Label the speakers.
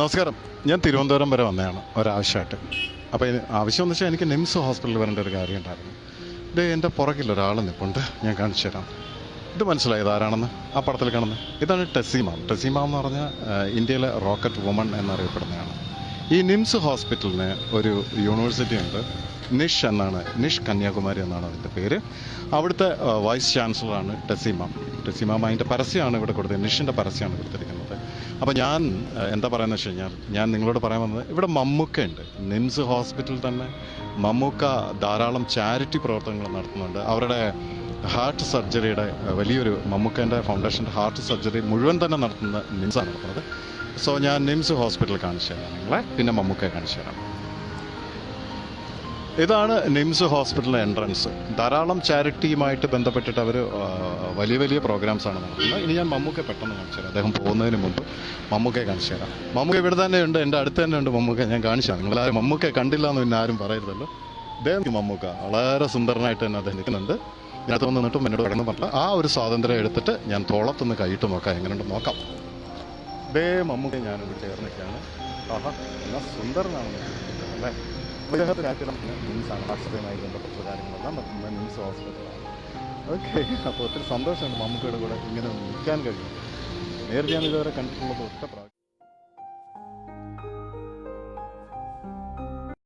Speaker 1: നമസ്കാരം. ഞാൻ തിരുവനന്തപുരം വരെ വന്നതാണ് ഒരാവശ്യമായിട്ട്. അപ്പോൾ ആവശ്യം എന്ന് വെച്ചാൽ എനിക്ക് നിംസ് ഹോസ്പിറ്റലിൽ വരേണ്ട ഒരു കാര്യം ഉണ്ടായിരുന്നു. ഇത് എൻ്റെ പുറകിൽ ഒരാൾ നിൽപ്പുണ്ട്, ഞാൻ കാണിച്ചു തരാം. ഇത് മനസ്സിലായത് ആരാണെന്ന്? ആ പടത്തിൽ കാണുന്നത് ഇതാണ് ടെസീമ. ടെസീമ എന്ന് പറഞ്ഞാൽ ഇന്ത്യയിലെ റോക്കറ്റ് വുമൺ എന്നറിയപ്പെടുന്നതാണ്. ഈ നിംസ് ഹോസ്പിറ്റലിന് ഒരു യൂണിവേഴ്സിറ്റി ഉണ്ട്, നിഷ് എന്നാണ്, നിഷ് കന്യാകുമാരി എന്നാണ് അതിൻ്റെ പേര്. അവിടുത്തെ വൈസ് ചാൻസലറാണ് ടെസീമ. ടെസീമ അതിൻ്റെ പരസ്യമാണ് ഇവിടെ കൊടുത്തത്, നിഷിൻ്റെ പരസ്യമാണ് കൊടുത്തിരിക്കുന്നത്. അപ്പോൾ ഞാൻ എന്താ പറയുന്നത് വെച്ച് കഴിഞ്ഞാൽ, ഞാൻ നിങ്ങളോട് പറയാൻ വന്നത്, ഇവിടെ മമ്മൂക്ക ഉണ്ട്. നിംസ് ഹോസ്പിറ്റലിൽ തന്നെ മമ്മൂക്ക ധാരാളം ചാരിറ്റി പ്രവർത്തനങ്ങൾ നടത്തുന്നുണ്ട്. അവരുടെ ഹാർട്ട് സർജറിയുടെ വലിയൊരു മമ്മൂക്കേൻ്റെ ഫൗണ്ടേഷൻ്റെ ഹാർട്ട് സർജറി മുഴുവൻ തന്നെ നടത്തുന്ന നിംസാണ് നടത്തുന്നത്. സോ ഞാൻ നിംസ് ഹോസ്പിറ്റൽ കാണിച്ചു തരാം നിങ്ങളെ, പിന്നെ മമ്മൂക്കയെ കാണിച്ചു തരാം. ഇതാണ് നിംസ് ഹോസ്പിറ്റലിൻ്റെ എൻട്രൻസ്. ധാരാളം ചാരിറ്റിയുമായിട്ട് ബന്ധപ്പെട്ടിട്ട് അവർ വലിയ വലിയ പ്രോഗ്രാംസാണ് നടത്തുന്നത്. ഇനി ഞാൻ മമ്മൂക്കയെ പെട്ടെന്ന് കാണിച്ചു തരാം. അദ്ദേഹം പോകുന്നതിന് മുമ്പ് മമ്മൂക്കയെ കാണിച്ചു തരാം. മമ്മൂക്ക ഇവിടെ തന്നെ ഉണ്ട്, എൻ്റെ അടുത്ത് തന്നെ ഉണ്ട് മമ്മൂക്ക. ഞാൻ കാണിച്ചു തരാം. നിങ്ങളാരും മമ്മൂക്കയെ കണ്ടില്ല എന്ന് പിന്നെ ആരും പറയരുതല്ലോ. അദ്ദേഹം മമ്മൂക്ക വളരെ സുന്ദരനായിട്ട് തന്നെ അദ്ദേഹം നിൽക്കുന്നുണ്ട്. ഇതിനകത്ത് വന്ന് നിന്നിട്ടും എന്നോട് കടന്നു പറഞ്ഞില്ല. ആ ഒരു സ്വാതന്ത്ര്യം എടുത്തിട്ട് ഞാൻ തോളത്തുനിന്ന് കൈയിട്ട് നോക്കാം, എങ്ങനെയുണ്ട് നോക്കാം. ഇതേ മമ്മൂക്ക ഞാനിവിടെ ചേർന്നിട്ടാണ്. ആഹാ, എന്നാൽ സുന്ദരനാണ് അല്ലേ. അദ്ദേഹത്തിനാക്കിടം നിംസാണ്, ആശ്രയമായി ബന്ധപ്പെട്ട കാര്യങ്ങളെല്ലാം നടത്തുന്നത് നിംസ് ഹോസ്പിറ്റലാണ്. ഓക്കെ, അപ്പോൾ ഒത്തിരി സന്തോഷമുണ്ട് മമ്മൂക്കയുടെ കൂടെ ഇങ്ങനെ നിൽക്കാൻ കഴിയും. നേരിട്ട് ഞാൻ ഇതുവരെ കണ്ടിട്ടുള്ളത് ഒറ്റ പ്രാവശ്യം.